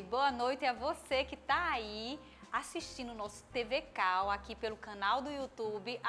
Boa noite a você que está aí assistindo o nosso TV Cal aqui pelo canal do YouTube,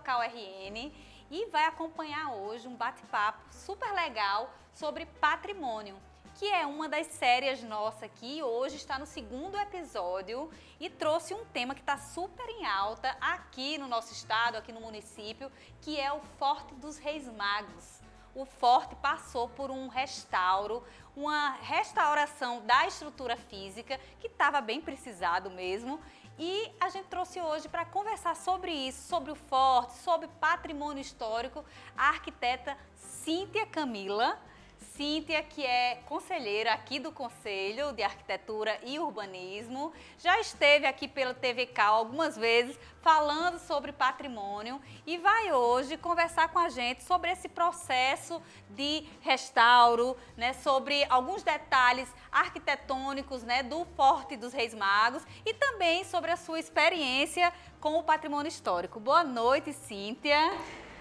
@CalRN, e vai acompanhar hoje um bate-papo super legal sobre patrimônio, que é uma das séries nossas aqui. Hoje está no 2º episódio e trouxe um tema que está super em alta aqui no nosso estado, aqui no município, que é o Forte dos Reis Magos. O forte passou por um restauro, uma restauração da estrutura física, que estava bem precisado mesmo. E a gente trouxe hoje para conversar sobre isso, sobre o forte, sobre patrimônio histórico, a arquiteta Cíntia Camila. Cíntia, que é conselheira aqui do Conselho de Arquitetura e Urbanismo, já esteve aqui pela TV Cal algumas vezes falando sobre patrimônio e vai hoje conversar com a gente sobre esse processo de restauro, né, sobre alguns detalhes arquitetônicos, né, do Forte dos Reis Magos e também sobre a sua experiência com o patrimônio histórico. Boa noite, Cíntia.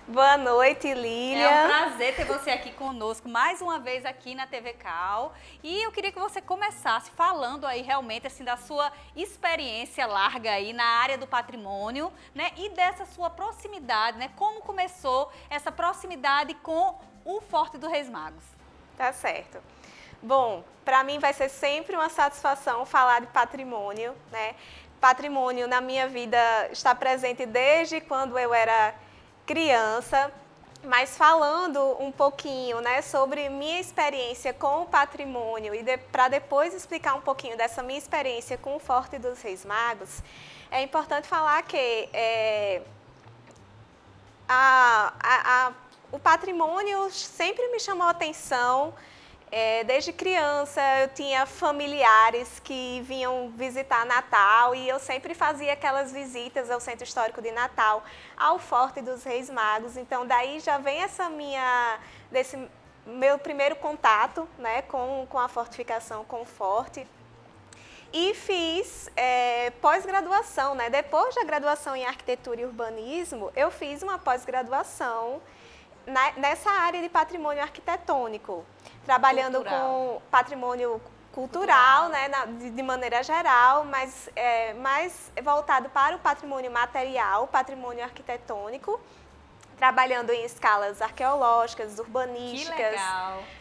Boa noite, Lília. É um prazer ter você aqui conosco, mais uma vez aqui na TV Cal. E eu queria que você começasse falando aí realmente assim da sua experiência larga aí na área do patrimônio, né? E dessa sua proximidade, né? Como começou essa proximidade com o Forte dos Reis Magos? Tá certo. Bom, para mim vai ser sempre uma satisfação falar de patrimônio, né? Patrimônio na minha vida está presente desde quando eu era criança, mas falando um pouquinho, né, sobre minha experiência com o patrimônio e para depois explicar um pouquinho dessa minha experiência com o Forte dos Reis Magos, é importante falar que o patrimônio sempre me chamou a atenção. Desde criança eu tinha familiares que vinham visitar Natal e eu sempre fazia aquelas visitas ao Centro Histórico de Natal, ao Forte dos Reis Magos. Então daí já vem desse meu primeiro contato, né, com a fortificação, com o forte. E fiz pós-graduação, né? Depois da graduação em Arquitetura e Urbanismo, eu fiz uma pós-graduação nessa área de patrimônio arquitetônico, trabalhando com patrimônio cultural, né, de maneira geral, mas mais voltado para o patrimônio material, patrimônio arquitetônico, trabalhando em escalas arqueológicas, urbanísticas,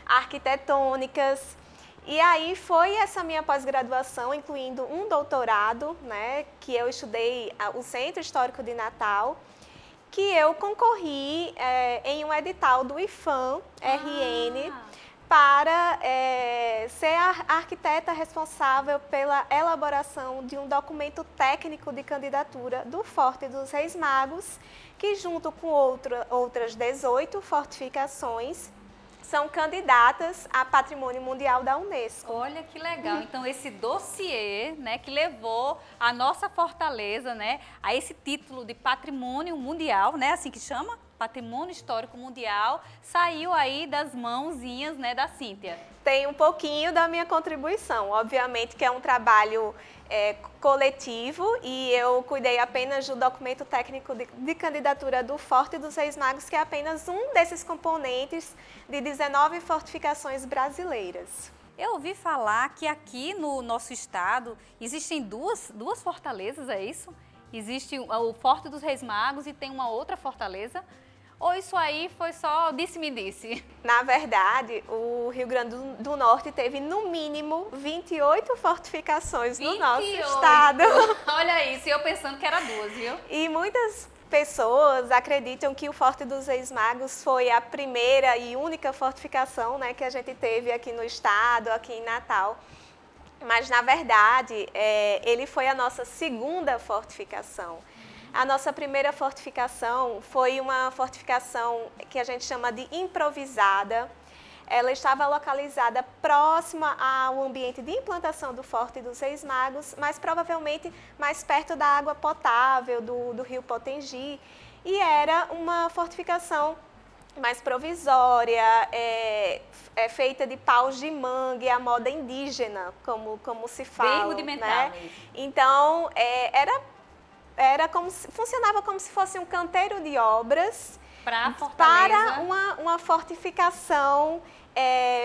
arquitetônicas. E aí foi essa minha pós-graduação, incluindo um doutorado, né, que eu estudei o Centro Histórico de Natal, que eu concorri em um edital do IFAM-RN para ser a arquiteta responsável pela elaboração de um documento técnico de candidatura do Forte dos Reis Magos, que junto com outras 18 fortificações são candidatas a Patrimônio Mundial da Unesco. Olha que legal. Então esse dossiê, né, que levou a nossa fortaleza, né, a esse título de Patrimônio Mundial, né, assim que chama? Patrimônio Histórico Mundial, saiu aí das mãozinhas, né, da Cíntia. Tem um pouquinho da minha contribuição, obviamente que é um trabalho coletivo e eu cuidei apenas do documento técnico de candidatura do Forte dos Reis Magos, que é apenas um desses componentes de 19 fortificações brasileiras. Eu ouvi falar que aqui no nosso estado existem duas fortalezas, é isso? Existe o Forte dos Reis Magos e tem uma outra fortaleza? Ou isso aí foi só disse-me-disse? Na verdade, o Rio Grande do Norte teve no mínimo 28 fortificações no nosso estado. Olha isso, eu pensando que era 2, viu? E muitas pessoas acreditam que o Forte dos Reis Magos foi a primeira e única fortificação, né, que a gente teve aqui no estado, aqui em Natal. Mas, na verdade, ele foi a nossa segunda fortificação. A nossa primeira fortificação foi uma fortificação que a gente chama de improvisada. Ela estava localizada próxima ao ambiente de implantação do Forte dos Reis Magos, mas provavelmente mais perto da água potável do rio Potengi. E era uma fortificação mais provisória, feita de paus de mangue, à moda indígena, como se fala. Bem rudimentar, né? Então, funcionava como se fosse um canteiro de obras para Fortaleza, para uma fortificação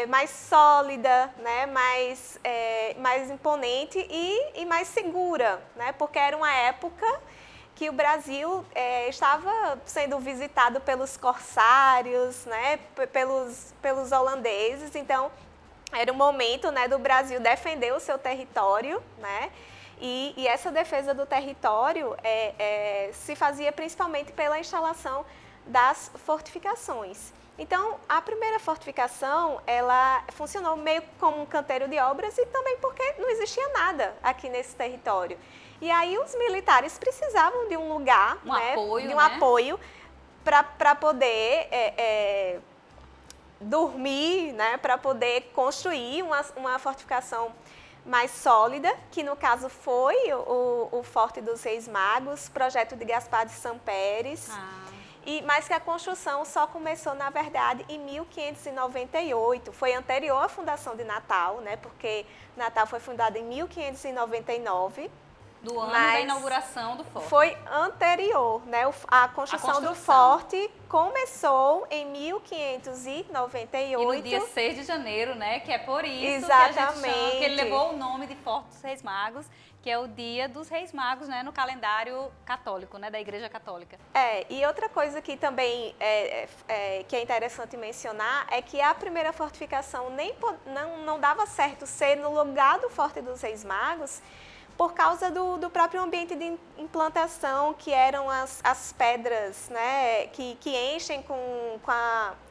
mais sólida, né? mais imponente e mais segura, né? Porque era uma época que o Brasil estava sendo visitado pelos corsários, né? pelos holandeses, então era o momento, né, do Brasil defender o seu território, né? E essa defesa do território se fazia principalmente pela instalação das fortificações. Então, a primeira fortificação, ela funcionou meio como um canteiro de obras e também porque não existia nada aqui nesse território. E aí os militares precisavam de um lugar, apoio, de um apoio para poder dormir, né, para poder construir uma fortificação mais sólida, que no caso foi o Forte dos Reis Magos, projeto de Gaspar de Sampères. Mas que a construção só começou, na verdade, em 1598. Foi anterior à fundação de Natal, né? Porque Natal foi fundado em 1599. Do ano da inauguração do forte. Foi anterior, né? A construção do forte começou em 1598. E no dia 6 de janeiro, né? Que é por isso Exatamente. que a gente chama, que ele levou o nome de Forte dos Reis Magos, que é o dia dos Reis Magos, né? No calendário católico, né? Da Igreja Católica. E outra coisa que também que é interessante mencionar é que a primeira fortificação não dava certo ser no lugar do Forte dos Reis Magos, por causa do próprio ambiente de implantação, que eram as pedras, né, que enchem com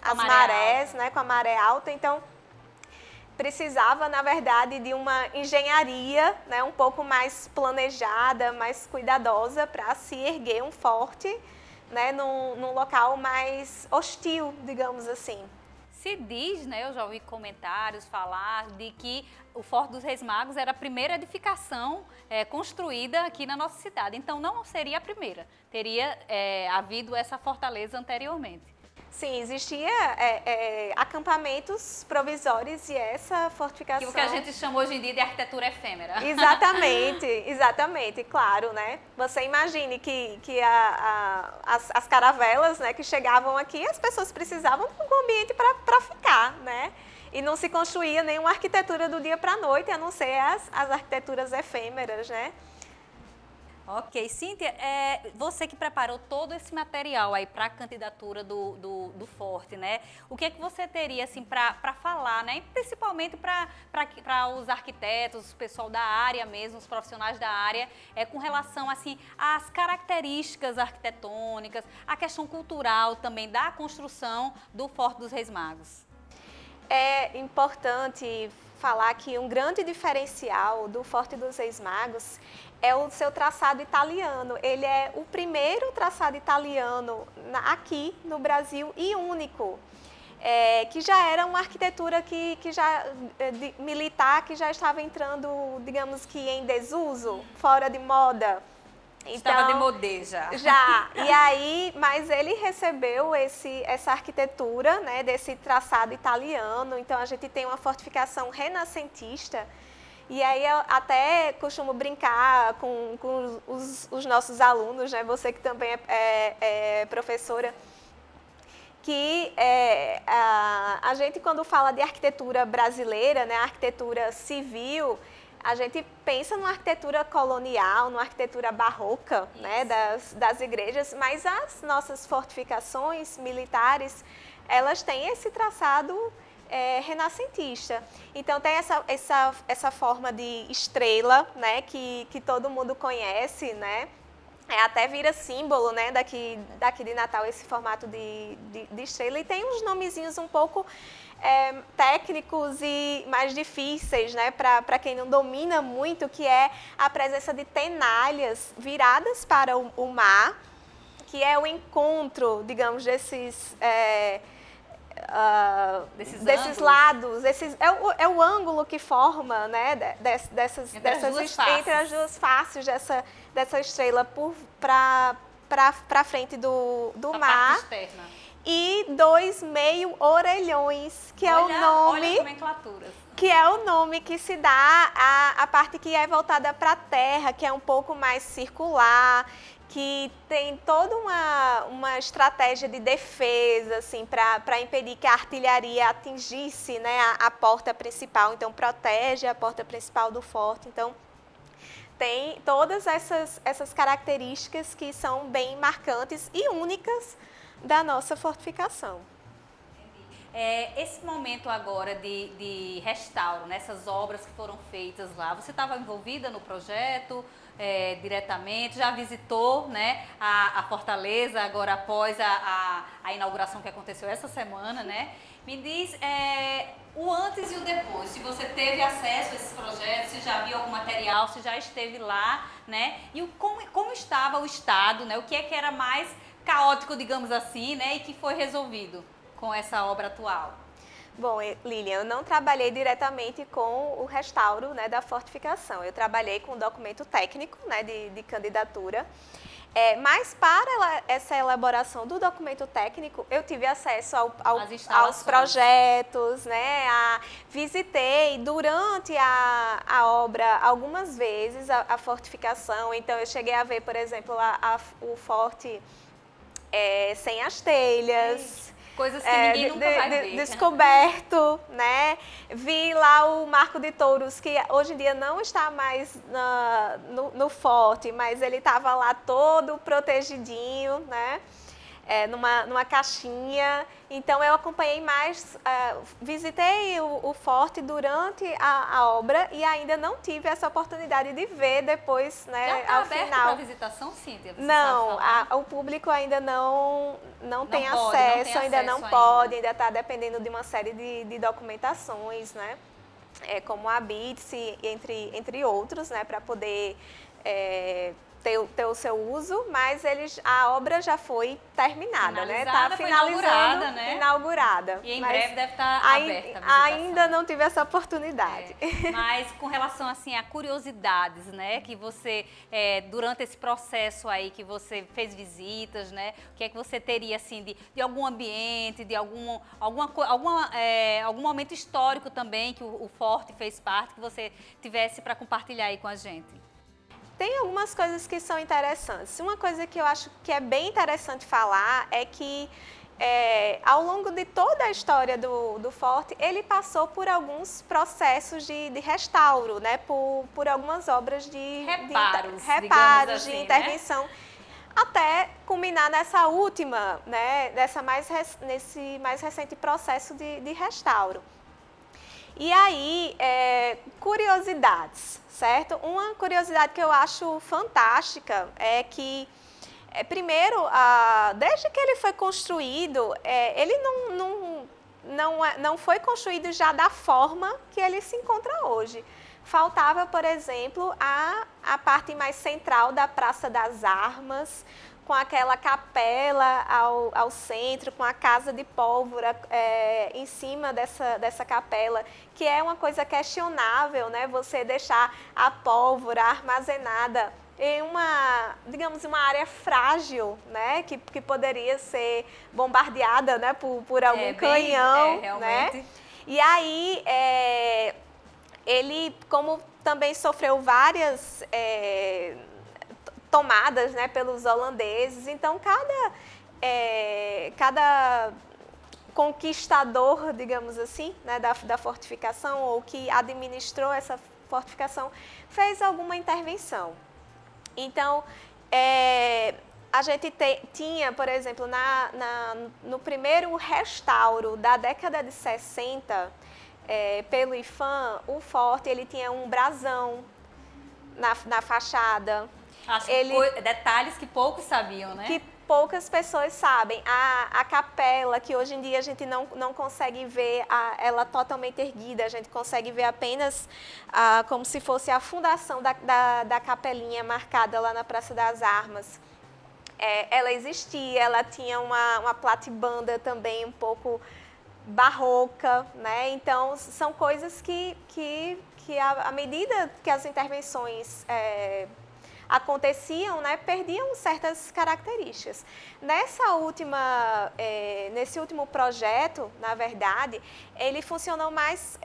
as marés, né, com a maré alta. Então, precisava, na verdade, de uma engenharia, né, um pouco mais planejada, mais cuidadosa, para se erguer um forte, né, num local mais hostil, digamos assim. Se diz, né, eu já ouvi comentários falar de que o Forte dos Reis Magos era a primeira edificação construída aqui na nossa cidade. Então, não seria a primeira. Teria havido essa fortaleza anteriormente. Sim, existia acampamentos provisórios e essa fortificação... Que o que a gente chama hoje em dia de arquitetura efêmera. Exatamente, claro, né? Você imagine que as caravelas, né, que chegavam aqui, as pessoas precisavam de um ambiente para ficar, né? E não se construía nenhuma arquitetura do dia para a noite, a não ser as arquiteturas efêmeras, né? Ok, Cíntia, você que preparou todo esse material aí para a candidatura do Forte, né? O que é que você teria assim para falar, né? Principalmente para os arquitetos, o pessoal da área mesmo, os profissionais da área, com relação assim às características arquitetônicas, a questão cultural também da construção do Forte dos Reis Magos. É importante falar que um grande diferencial do Forte dos Reis Magos é o seu traçado italiano. Ele é o primeiro traçado italiano aqui no Brasil e único, que já era uma arquitetura militar que já estava entrando, digamos que em desuso, fora de moda. Estava de modê já. E aí, mas ele recebeu essa arquitetura, né, desse traçado italiano. Então, a gente tem uma fortificação renascentista. E aí, eu até costumo brincar com os nossos alunos, né, você que também é professora, que a gente, quando fala de arquitetura brasileira, né, arquitetura civil, a gente pensa numa arquitetura colonial, numa arquitetura barroca, né, das igrejas, mas as nossas fortificações militares, elas têm esse traçado renascentista. Então, tem essa forma de estrela, né, que todo mundo conhece, né, até vira símbolo, né, daqui de Natal, esse formato de estrela, e tem uns nomezinhos um pouco técnicos e mais difíceis, né, para quem não domina muito, que é a presença de tenalhas viradas para o mar, que é o encontro, digamos, desses lados, é o ângulo que forma, né, entre as duas faces dessa estrela para frente do mar. Parte externa. E 2 meio-orelhões, que é o nome... Que é o nome que se dá à parte que é voltada para a terra, que é um pouco mais circular, que tem toda uma estratégia de defesa, assim, para impedir que a artilharia atingisse, né, a porta principal. Então, protege a porta principal do forte. Então, tem todas essas características que são bem marcantes e únicas da nossa fortificação. Esse momento agora de restauro, nessas obras que foram feitas lá, você estava envolvida no projeto diretamente, já visitou, né, a Fortaleza agora após a inauguração que aconteceu essa semana, né? Me diz o antes e o depois, se você teve acesso a esses projetos, se já viu algum material, se já esteve lá, né? E como estava o estado, né? O que é que era mais caótico, digamos assim, né? E que foi resolvido com essa obra atual? Bom, Lilian, eu não trabalhei diretamente com o restauro, né, da fortificação. Eu trabalhei com o documento técnico, né, de candidatura. Mas para essa elaboração do documento técnico, eu tive acesso aos projetos, né? Visitei durante a obra algumas vezes a fortificação. Então, eu cheguei a ver, por exemplo, o forte sem as telhas. Coisas que ninguém nunca vai ver. Descoberto, né? Vi lá o Marco de Touros, que hoje em dia não está mais no forte, mas ele estava lá todo protegidinho, né? Numa caixinha. Então, eu acompanhei mais, visitei o forte durante a obra e ainda não tive essa oportunidade de ver depois, né, já está ao aberto final. para visitação, Cíntia? Não, o público ainda não tem acesso, ainda não pode, ainda está dependendo de uma série de documentações, né? Como a BITSE, entre outros, né, para poder ter o seu uso, mas a obra já foi terminada, né? Está finalizando, né? Inaugurada. E em breve deve estar aberta a ainda não tive essa oportunidade. Mas com relação assim a curiosidades, né? Que você durante esse processo aí que você fez visitas, né? O que é que você teria assim de algum ambiente, de algum momento histórico também que o forte fez parte, que você tivesse para compartilhar aí com a gente? Tem algumas coisas que são interessantes. Uma coisa que eu acho que é bem interessante falar é que ao longo de toda a história do forte, ele passou por alguns processos de restauro, né? Por algumas obras de reparos, assim, de intervenção, né? Até culminar nessa última, né? Nesse mais recente processo de restauro. E aí, curiosidades, certo? Uma curiosidade que eu acho fantástica é que, primeiro, desde que ele foi construído, ele não foi construído já da forma que ele se encontra hoje. Faltava, por exemplo, a parte mais central da Praça das Armas, com aquela capela ao centro, com a casa de pólvora em cima dessa capela, que é uma coisa questionável, né? Você deixar a pólvora armazenada em digamos, uma área frágil, né? Que poderia ser bombardeada, né? por algum canhão, realmente. né? E aí, ele, como também sofreu várias tomadas, né, pelos holandeses, então cada conquistador, digamos assim, né, da fortificação, ou que administrou essa fortificação, fez alguma intervenção. Então, a gente tinha, por exemplo, no primeiro restauro da década de 60, pelo IPHAN, o forte ele tinha um brasão na fachada. Acho que detalhes que poucos sabiam, né? Que poucas pessoas sabem. A capela, que hoje em dia a gente não consegue ver ela totalmente erguida, a gente consegue ver apenas como se fosse a fundação da capelinha marcada lá na Praça das Armas. Ela existia, ela tinha uma platibanda também um pouco barroca, né? Então, são coisas que à medida que as intervenções aconteciam, né, perdiam certas características. Nesse último projeto, na verdade, ele funcionou mais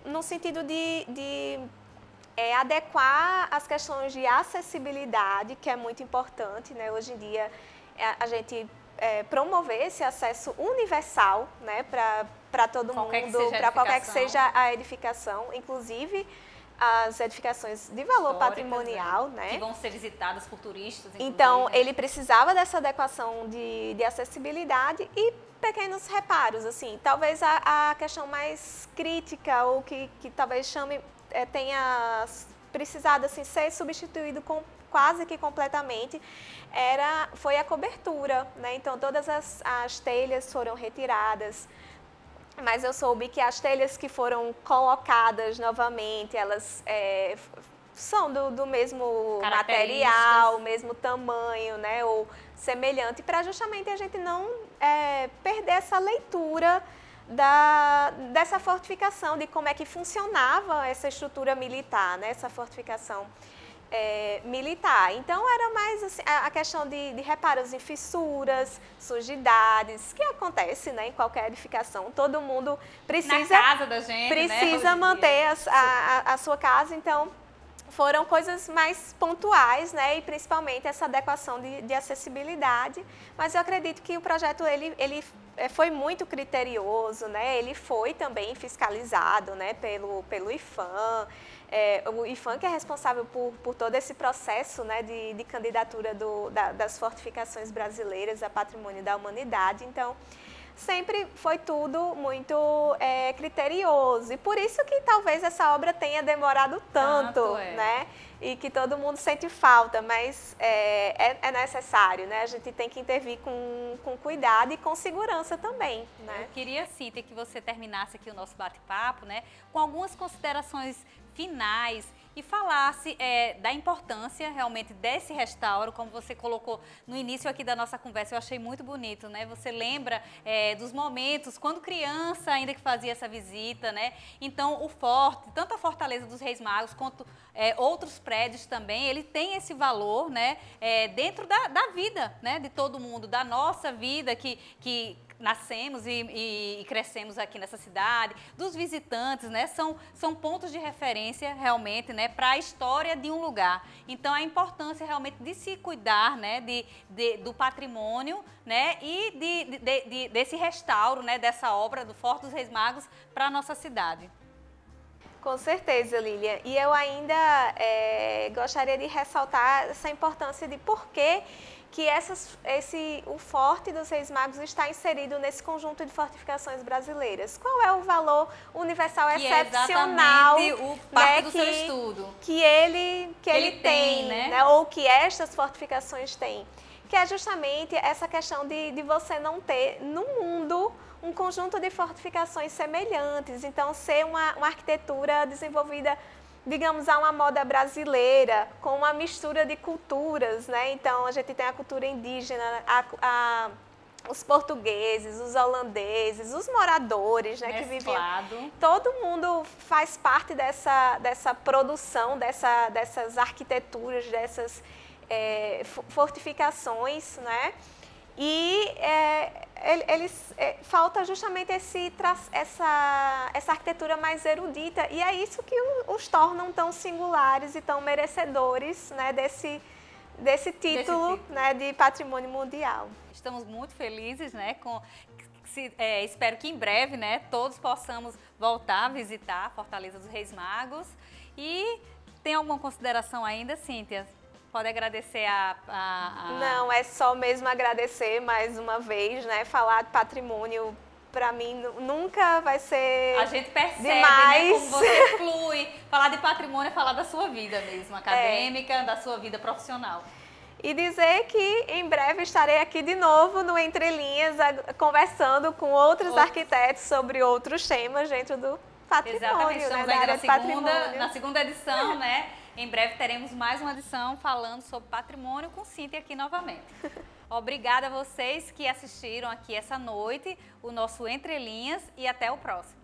no sentido de é adequar as questões de acessibilidade, que é muito importante, né? Hoje em dia, a gente promover esse acesso universal, né, para todo mundo, para qualquer que seja a edificação, inclusive as edificações de valor patrimonial, né? Que vão ser visitadas por turistas. Então, ele precisava dessa adequação de acessibilidade e pequenos reparos, assim. Talvez a questão mais crítica ou que talvez tenha precisado assim, ser substituído quase que completamente, foi a cobertura, né? Então, todas as telhas foram retiradas, mas eu soube que as telhas que foram colocadas novamente, elas são do mesmo material, mesmo tamanho, né? Ou semelhante, para justamente a gente não perder essa leitura dessa fortificação, de como é que funcionava essa estrutura militar, né? Essa fortificação militar. Então, era mais assim, a questão de reparos em fissuras, sujidades, que acontece, né, em qualquer edificação. Todo mundo precisa, na casa da gente, precisa manter a sua casa, então foram coisas mais pontuais, né, e principalmente essa adequação de acessibilidade. Mas eu acredito que o projeto ele foi muito criterioso, né, ele foi também fiscalizado, né, pelo IPHAN. O IPHAN que é responsável por todo esse processo, né, de candidatura das fortificações brasileiras a patrimônio da humanidade. Então, sempre foi tudo muito criterioso. E por isso que talvez essa obra tenha demorado tanto, né? E que todo mundo sente falta, mas é necessário, né? A gente tem que intervir com cuidado e com segurança também, né? Eu queria, Cíntia, que você terminasse aqui o nosso bate-papo, né, com algumas considerações finais e falasse da importância realmente desse restauro, como você colocou no início aqui da nossa conversa. Eu achei muito bonito, né? Você lembra dos momentos, quando criança ainda que fazia essa visita, né? Então, o forte, tanto a Fortaleza dos Reis Magos quanto outros prédios também, ele tem esse valor, né? Dentro da vida, né? De todo mundo, da nossa vida que nascemos e crescemos aqui nessa cidade, dos visitantes, né? São pontos de referência realmente, né, para a história de um lugar. Então, a importância realmente de se cuidar, né, do patrimônio, né, e desse restauro, né, dessa obra do Forte dos Reis Magos para a nossa cidade. Com certeza, Lília. E eu ainda gostaria de ressaltar essa importância de por que o Forte dos Reis Magos está inserido nesse conjunto de fortificações brasileiras. Qual é o valor universal excepcional, é exatamente o parte do seu estudo que ele tem, né? Ou que estas fortificações têm? Que é justamente essa questão de você não ter no mundo um conjunto de fortificações semelhantes. Então, ser uma arquitetura desenvolvida, digamos, a uma moda brasileira, com uma mistura de culturas, né? Então, a gente tem a cultura indígena, os portugueses, os holandeses, os moradores, né, que viviam. Todo mundo faz parte dessa produção, dessas arquiteturas, dessas fortificações, né? E falta justamente essa arquitetura mais erudita, e é isso que os tornam tão singulares e tão merecedores, né, desse título, né, de patrimônio mundial. Estamos muito felizes, né, espero que em breve, né, todos possamos voltar a visitar a Fortaleza dos Reis Magos. E tem alguma consideração ainda, Cíntia? Pode agradecer Não, é só mesmo agradecer mais uma vez, né? Falar de patrimônio, para mim, nunca vai ser A gente percebe, demais. Né, como você flui. Falar de patrimônio é falar da sua vida mesmo, acadêmica, da sua vida profissional. E dizer que em breve estarei aqui de novo no Entre Linhas, conversando com outros arquitetos sobre outros temas dentro do patrimônio. Exatamente, estamos né, ainda na segunda edição, né? Em breve teremos mais uma edição falando sobre patrimônio com Cíntia aqui novamente. Obrigada a vocês que assistiram aqui essa noite o nosso Entre Linhas e até o próximo.